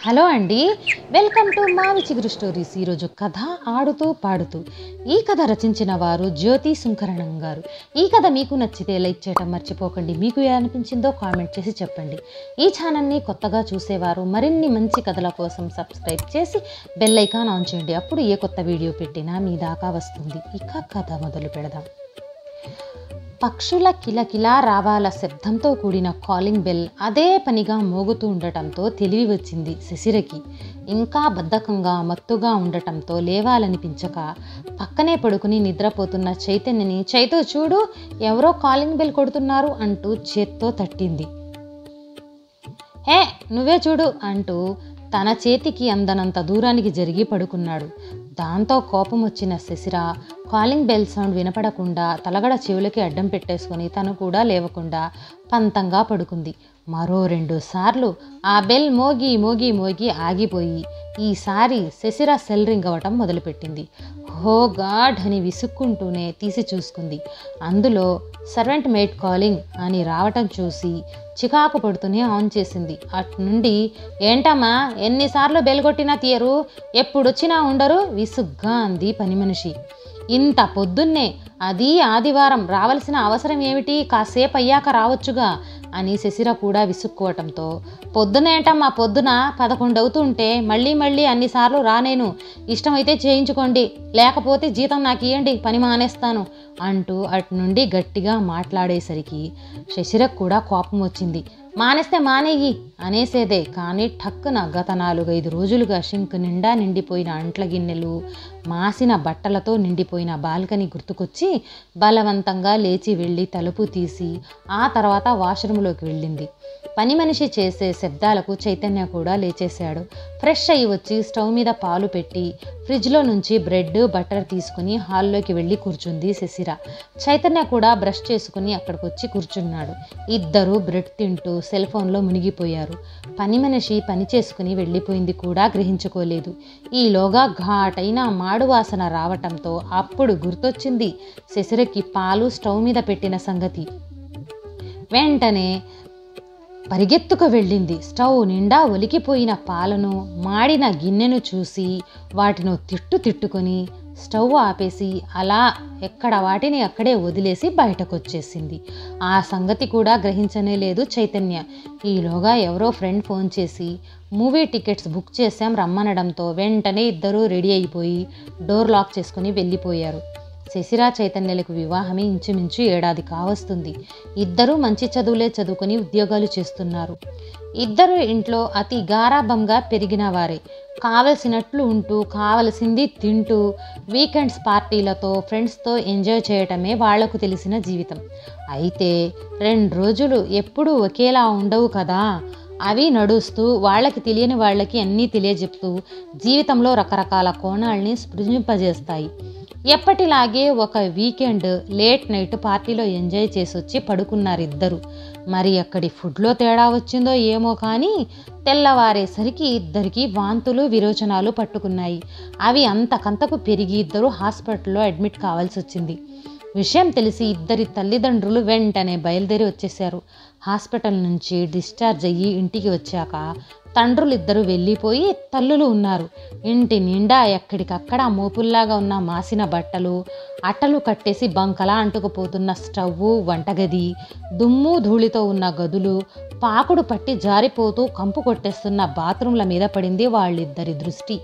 Hello అండి, welcome to మావి చిగురు స్టోరీస్. ఈరోజు కథ ఆడుతూ పాడుతూ. ఈ కథ రచించిన వారు జ్యోతి సుంకరణం గారు. ఈ కథ మీకు నచ్చితే లైక్ చేయడం మర్చిపోకండి. మీకు ఏ అనిపించిందో కామెంట్ చేసి చెప్పండి. ఈ ఛానల్ని కొత్తగా చూసేవారు మరిన్ని మంచి కథల కోసం సబ్స్క్రైబ్ చేసి బెల్ ఐకాన్ ఆన్ చేయండి. అప్పుడు ఏ కొత్త వీడియో పెట్టినా మీ దాకా వస్తుంది. ఇక కథ మొదలు పెడదాం. పక్షుల కిలకిలా రావాల శబ్దంతో కూడిన కాలింగ్ బెల్ అదే పనిగా మోగుతూ ఉండటంతో తెలివి వచ్చింది శశిరకి. ఇంకా బద్ధకంగా మత్తుగా ఉండటంతో లేవాలనిపించక పక్కనే పడుకుని నిద్రపోతున్న చైతన్యని చైతు చూడు ఎవరో కాలింగ్ బెల్ కొడుతున్నారు అంటూ చేత్తో తట్టింది. హే నువ్వే చూడు అంటూ తన చేతికి అందనంత దూరానికి జరిగి పడుకున్నాడు. దాంతో కోపం వచ్చిన శశిర కాలింగ్ బెల్ సౌండ్ వినపడకుండా తలగడ చెవులకి అడ్డం పెట్టేసుకొని తను కూడా లేవకుండా పంతంగా పడుకుంది. మరో 2 సార్లు ఆ బెల్ మోగి మోగి మోగి ఆగిపోయి ఈసారి శశిర సెల్ రింగ్ అవ్వటం మొదలుపెట్టింది. హో గాడ్ అని విసుక్కుంటూనే తీసి చూసుకుంది. అందులో సర్వెంట్ మేడ్ కాలింగ్ అని రావటం చూసి చికాకు పడుతూనే ఆన్ చేసింది. అటు నుండి ఏంటమ్మా ఎన్నిసార్లు బెల్ కొట్టినా తీయరు, ఎప్పుడొచ్చినా ఉండరు విసుగ్గా అంది పని మనిషి. ఇంత పొద్దున్నే, అది ఆదివారం, రావాల్సిన అవసరం ఏమిటి, కాసేపు అయ్యాక రావచ్చుగా అని శశిర కూడా విసుక్కోవటంతో పొద్దునేంటమ్మా పొద్దున 11 అవుతుంటే మళ్ళీ అన్నిసార్లు రానేను, ఇష్టమైతే చేయించుకోండి లేకపోతే జీతం నాకు ఇవ్వండి, పని మానేస్తాను అంటూ అటు నుండి గట్టిగా మాట్లాడేసరికి శశిరకు కూడా కోపం వచ్చింది. మానేస్తే మానేయి అనేసేదే కానీ ఠక్కున గత 4-5 రోజులుగా షింక్ నిండా నిండిపోయిన అంట్ల గిన్నెలు, మాసిన బట్టలతో నిండిపోయిన బాల్కనీ గుర్తుకొచ్చి బలవంతంగా లేచి వెళ్ళి తలుపు తీసి ఆ తర్వాత వాష్రూమ్లోకి వెళ్ళింది. పని మనిషి చేసే శబ్దాలకు చైతన్య కూడా లేచేశాడు. ఫ్రెష్ అయ్యి వచ్చి స్టవ్ మీద పాలు పెట్టి ఫ్రిడ్జ్లో నుంచి బ్రెడ్ బటర్ తీసుకుని హాల్లోకి వెళ్ళి కూర్చుంది శశిర. చైతన్య కూడా బ్రష్ చేసుకుని అక్కడికి వచ్చి కూర్చున్నాడు. ఇద్దరూ బ్రెడ్ తింటూ సెల్ ఫోన్లో మునిగిపోయారు. పని మనిషి పని చేసుకుని వెళ్ళిపోయింది కూడా గ్రహించుకోలేదు. ఈలోగా ఘాటైన మాడు వాసన రావటంతో అప్పుడు గుర్తొచ్చింది శశిరకి పాలు స్టవ్ మీద పెట్టిన సంగతి. వెంటనే పరిగెత్తుకు వెళ్ళింది. స్టవ్ నిండా ఒలికిపోయిన పాలను, మాడిన గిన్నెను చూసి వాటిని తిట్టుకొని స్టవ్ ఆపేసి అలా ఎక్కడ వాటిని అక్కడే వదిలేసి బయటకు వచ్చేసింది. ఆ సంగతి కూడా గ్రహించనే లేదు చైతన్య. ఈలోగా ఎవరో ఫ్రెండ్ ఫోన్ చేసి మూవీ టికెట్స్ బుక్ చేశాం రమ్మనడంతో వెంటనే ఇద్దరూ రెడీ అయిపోయి డోర్ లాక్ చేసుకుని వెళ్ళిపోయారు. శశిర చైతన్యలకు వివాహమే ఇంచుమించు 1 ఏడాది కావస్తుంది. ఇద్దరూ మంచి చదువులే చదువుకొని ఉద్యోగాలు చేస్తున్నారు. ఇద్దరు ఇంట్లో అతి గారాబంగా పెరిగిన వారే. కావలసినట్లు ఉంటూ కావలసింది తింటూ వీకెండ్స్ పార్టీలతో ఫ్రెండ్స్తో ఎంజాయ్ చేయటమే వాళ్లకు తెలిసిన జీవితం. అయితే 2 రోజులు ఎప్పుడూ ఒకేలా ఉండవు కదా. అవి నడుస్తూ వాళ్ళకి తెలియని వాళ్ళకి అన్నీ తెలియజెప్తూ జీవితంలో రకరకాల కోణాలని స్పృశింపజేస్తాయి. ఎప్పటిలాగే ఒక వీకెండ్ లేట్ నైట్ పార్టీలో ఎంజాయ్ చేసొచ్చి పడుకున్నారు ఇద్దరు. మరి అక్కడి ఫుడ్లో తేడా వచ్చిందో ఏమో కానీ తెల్లవారేసరికి ఇద్దరికి వాంతులు విరోచనాలు పట్టుకున్నాయి. అవి అంతకంతకు పెరిగి ఇద్దరు హాస్పిటల్లో అడ్మిట్ కావాల్సి వచ్చింది. విషయం తెలిసి ఇద్దరి తల్లిదండ్రులు వెంటనే బయలుదేరి వచ్చేశారు. హాస్పిటల్ నుంచి డిశ్చార్జ్ అయ్యి ఇంటికి వచ్చాక తండ్రులు ఇద్దరు వెళ్ళిపోయి తల్లులు ఉన్నారు. ఇంటి నిండా ఎక్కడికక్కడ మోపుల్లాగా ఉన్న మాసిన బట్టలు, అట్టలు కట్టేసి బంకలా అంటుకుపోతున్న స్టవ్వు, వంటగది, దుమ్ము ధూళితో ఉన్న గదులు, పాకుడు పట్టి జారిపోతూ కంపు కొట్టేస్తున్న బాత్రూంల మీద పడింది వాళ్ళిద్దరి దృష్టి.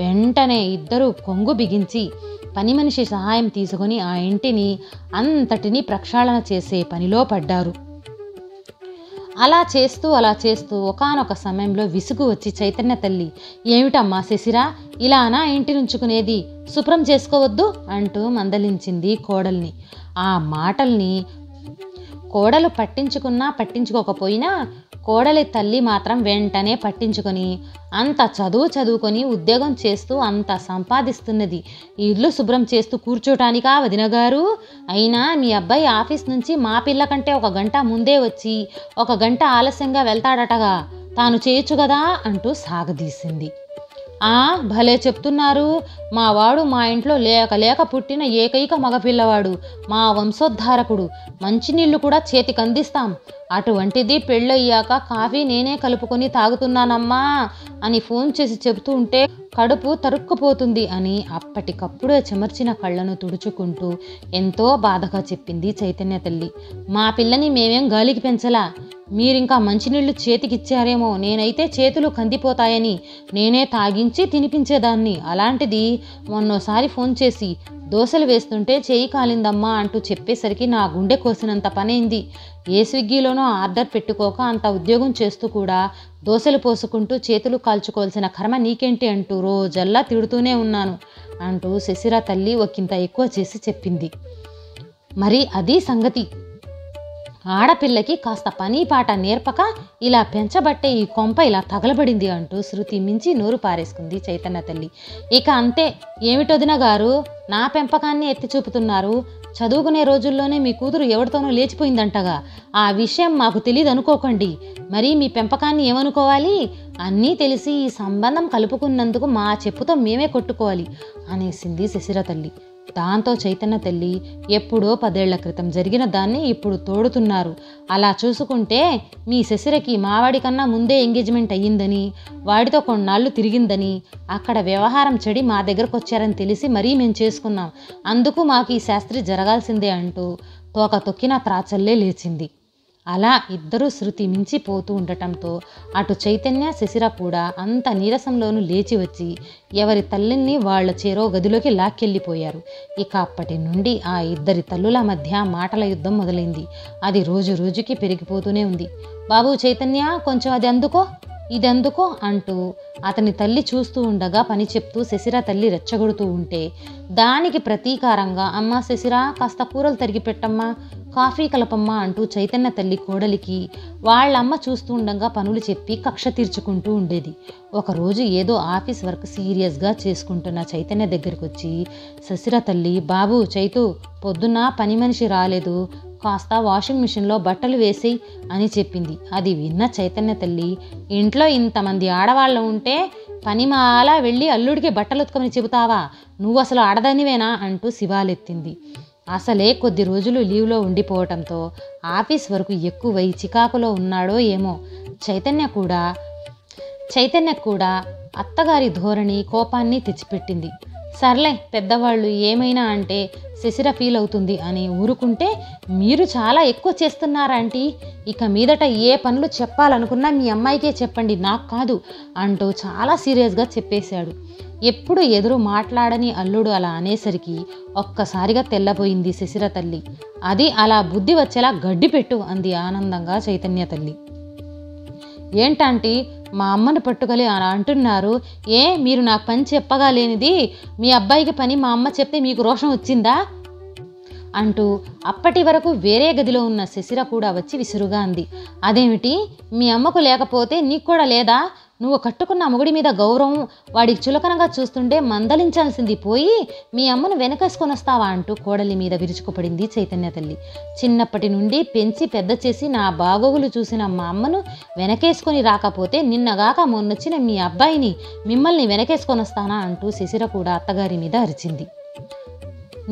వెంటనే ఇద్దరు కొంగు బిగించి పని మనిషి సహాయం తీసుకొని ఆ ఇంటిని అంతటినీ ప్రక్షాళన చేసే పనిలో పడ్డారు. అలా చేస్తూ ఒకానొక సమయంలో విసుగు వచ్చి చైతన్య తల్లి, ఏమిటమ్మా శశిర ఇలానా ఇంటి నుంచుకునేది, శుభ్రం చేసుకోవద్దు అంటూ మందలించింది కోడల్ని. ఆ మాటల్ని కోడలు పట్టించుకున్నా పట్టించుకోకపోయినా కోడలి తల్లి మాత్రం వెంటనే పట్టించుకొని అంత చదువుకొని ఉద్యోగం చేస్తూ అంత సంపాదిస్తున్నది, ఇల్లు శుభ్రం చేస్తూ కూర్చోటానికా వదినగారు? అయినా మీ అబ్బాయి ఆఫీస్ నుంచి మా పిల్ల కంటే 1 గంట ముందే వచ్చి 1 గంట ఆలస్యంగా వెళ్తాడటగా, తాను చేయొచ్చు కదా అంటూ సాగదీసింది. భలే చెప్తున్నారు. మా వాడు మా ఇంట్లో లేక పుట్టిన ఏకైక మగపిల్లవాడు, మా వంశోద్ధారకుడు. మంచినీళ్ళు కూడా చేతికి అందిస్తాం. అటువంటిది పెళ్ళయ్యాక కాఫీ నేనే కలుపుకొని తాగుతున్నానమ్మా అని ఫోన్ చేసి చెబుతూ ఉంటే కడుపు తరుక్కుపోతుంది అని అప్పటికప్పుడే చెమర్చిన కళ్ళను తుడుచుకుంటూ ఎంతో బాధగా చెప్పింది చైతన్య తల్లి. మా పిల్లని మేమేం గాలికి పెంచలా, మీరింకా మంచినీళ్ళు చేతికిచ్చారేమో, నేనైతే చేతులు కందిపోతాయని నేనే తాగించి తినిపించేదాన్ని. అలాంటిది మొన్నోసారి ఫోన్ చేసి దోశలు వేస్తుంటే చేయి కాలిందమ్మా అంటూ చెప్పేసరికి నా గుండె కోసినంత పనైంది. ఏ స్విగ్గీలోనో ఆర్డర్ పెట్టుకోక అంత ఉద్యోగం చేస్తూ కూడా దోశలు పోసుకుంటూ చేతులు కాల్చుకోవాల్సిన కర్మ నీకేంటి అంటూ రోజల్లా తిడుతూనే ఉన్నాను అంటూ శశిర తల్లి ఒకంత ఎక్కువ చేసి చెప్పింది. మరి అది సంగతి. ఆడపిల్లకి కాస్త పని పాట నేర్పక ఇలా పెంచబట్టే ఈ కొంప ఇలా తగలబడింది అంటూ శృతి మించి నోరు పారేసుకుంది చైతన్య తల్లి. ఇక అంతే, ఏమిటొదిన గారు నా పెంపకాన్ని ఎత్తి చూపుతున్నారు? చదువుకునే రోజుల్లోనే మీ కూతురు ఎవరితోనో లేచిపోయిందంటగా, ఆ విషయం మాకు తెలియదు అనుకోకండి. మరి మీ పెంపకాన్ని ఏమనుకోవాలి? అన్నీ తెలిసి ఈ సంబంధం కలుపుకున్నందుకు మా చెప్పుతో మేమే కొట్టుకోవాలి అనేసింది శశిర తల్లి. దాంతో చైతన్య తల్లి ఎప్పుడో 10 ఏళ్ల క్రితం జరిగిన దాన్ని ఇప్పుడు తోడుతున్నారు. అలా చూసుకుంటే మీ శశిరకి మావాడి కన్నా ముందే ఎంగేజ్మెంట్ అయ్యిందని, వాడితో కొన్నాళ్ళు తిరిగిందని, అక్కడ వ్యవహారం చెడి మా దగ్గరకు వచ్చారని తెలిసి మరీ మేము చేసుకున్నాం. అందుకు మాకు ఈ శాస్త్రి జరగాల్సిందే అంటూ తోక తొక్కిన త్రాచల్లే లేచింది. అలా ఇద్దరూ శృతి మించి పోతూ ఉండటంతో అటు చైతన్య శశిర కూడా అంత నీరసంలోనూ లేచి వచ్చి ఎవరి తల్లిని వాళ్ళ చేరో గదిలోకి లాక్కెళ్ళిపోయారు. ఇక అప్పటి నుండి ఆ ఇద్దరి తల్లుల మధ్య మాటల యుద్ధం మొదలైంది. అది రోజు రోజుకి పెరిగిపోతూనే ఉంది. బాబు చైతన్య, కొంచెం అది అందుకో, ఇది అందుకో అంటూ అతని తల్లి చూస్తూ ఉండగా పని చెప్తూ శశిర తల్లి రెచ్చగొడుతూ ఉంటే దానికి ప్రతీకారంగా అమ్మ శశిర కాస్త కూరలు తరిగి పెట్టమ్మా, కాఫీ కలపమ్మా అంటూ చైతన్య తల్లి కోడలికి వాళ్ళమ్మ చూస్తూ ఉండగా పనులు చెప్పి కక్ష తీర్చుకుంటూ ఉండేది. ఒకరోజు ఏదో ఆఫీస్ వర్క్ సీరియస్గా చేసుకుంటున్న చైతన్య దగ్గరికి వచ్చి శశిర తల్లి, బాబు చైతు పొద్దున్న పని మనిషి రాలేదు, కాస్త వాషింగ్ మిషన్లో బట్టలు వేసేయి అని చెప్పింది. అది విన్న చైతన్య తల్లి, ఇంట్లో ఇంతమంది ఆడవాళ్ళు ఉంటే పనిమాల వెళ్ళి అల్లుడికి బట్టలు ఉతకమని చెబుతావా, నువ్వు అసలు ఆడదానివేనా అంటూ శివాలెత్తింది. అసలే కొద్ది రోజులు లీవ్లో ఉండిపోవటంతో ఆఫీస్ వరకు ఎక్కువై చికాకులో ఉన్నాడో ఏమో. చైతన్య కూడా అత్తగారి ధోరణి కోపాన్ని తెచ్చిపెట్టింది. సర్లే, పెద్దవాళ్ళు ఏమైనా అంటే శశిర ఫీల్ అవుతుంది అని ఊరుకుంటే మీరు చాలా ఎక్కువ చేస్తున్నారంటీ, ఇక మీదట ఏ పనులు చెప్పాలనుకున్నా మీ అమ్మాయికే చెప్పండి, నాకు కాదు అంటూ చాలా సీరియస్గా చెప్పేశాడు. ఎప్పుడు ఎదురు మాట్లాడని అల్లుడు అలా అనేసరికి ఒక్కసారిగా తెల్లబోయింది శశిర తల్లి. అది అలా బుద్ధి వచ్చేలా గడ్డి పెట్టు అంది ఆనందంగా చైతన్య తల్లి. ఏంటంటీ మా అమ్మను పట్టుకలి అలా అంటున్నారు? మీరు నాకు పని చెప్పగా లేనిది మీ అబ్బాయికి పని మా అమ్మ చెప్తే మీకు రోషం వచ్చిందా అంటూ అప్పటి వరకు వేరే గదిలో ఉన్న శశిర కూడా వచ్చి విసురుగా అంది. అదేమిటి, మీ అమ్మకు లేకపోతే నీకు కూడా లేదా? నువ్వు కట్టుకున్న మొగుడి మీద గౌరవం వాడికి చులకనగా చూస్తుంటే మందలించాల్సింది పోయి మీ అమ్మను వెనకేసుకొని వస్తావా అంటూ కోడలి మీద విరుచుకుపడింది చైతన్య తల్లి. చిన్నప్పటి నుండి పెంచి పెద్ద చేసి నా బాగోగులు చూసిన మా అమ్మను వెనకేసుకొని రాకపోతే నిన్నగాక మొన్నొచ్చిన మీ అబ్బాయిని మిమ్మల్ని వెనకేసుకొని వస్తానా అంటూ శశిర కూడా అత్తగారి మీద అరిచింది.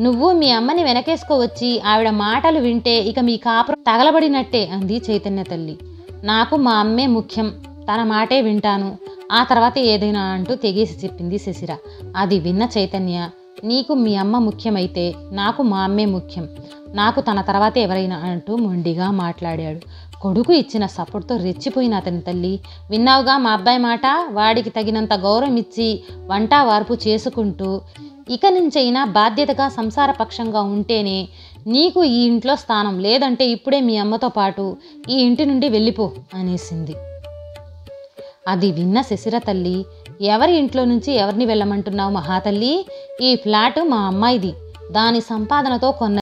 నువ్వు మీ అమ్మని వెనకేసుకోవచ్చి ఆవిడ మాటలు వింటే ఇక మీ కాపురం తగలబడినట్టే అంది చైతన్య తల్లి. నాకు మా అమ్మే ముఖ్యం, తన మాటే వింటాను, ఆ తర్వాత ఏదైనా అంటూ తెగేసి చెప్పింది శశిర. అది విన్న చైతన్య, నీకు మీ అమ్మ ముఖ్యమైతే నాకు మా అమ్మే ముఖ్యం, నాకు తన తర్వాత ఎవరైనా అంటూ మొండిగా మాట్లాడాడు. కొడుకు ఇచ్చిన సపోర్ట్తో రెచ్చిపోయిన అతని తల్లి, విన్నావుగా మా అబ్బాయి మాట, వాడికి తగినంత గౌరవం ఇచ్చి వంట వార్పు చేసుకుంటూ ఇక నుంచైనా బాధ్యతగా సంసారపక్షంగా ఉంటేనే నీకు ఈ ఇంట్లో స్థానం, లేదంటే ఇప్పుడే మీ అమ్మతో పాటు ఈ ఇంటి నుండి వెళ్ళిపో అనేసింది. అది విన్న శశిర తల్లి, ఎవరి ఇంట్లో నుంచి ఎవరిని వెళ్ళమంటున్నావు మహాతల్లి? ఈ ఫ్లాట్ మా అమ్మాయిది, దాని సంపాదనతో కొన్న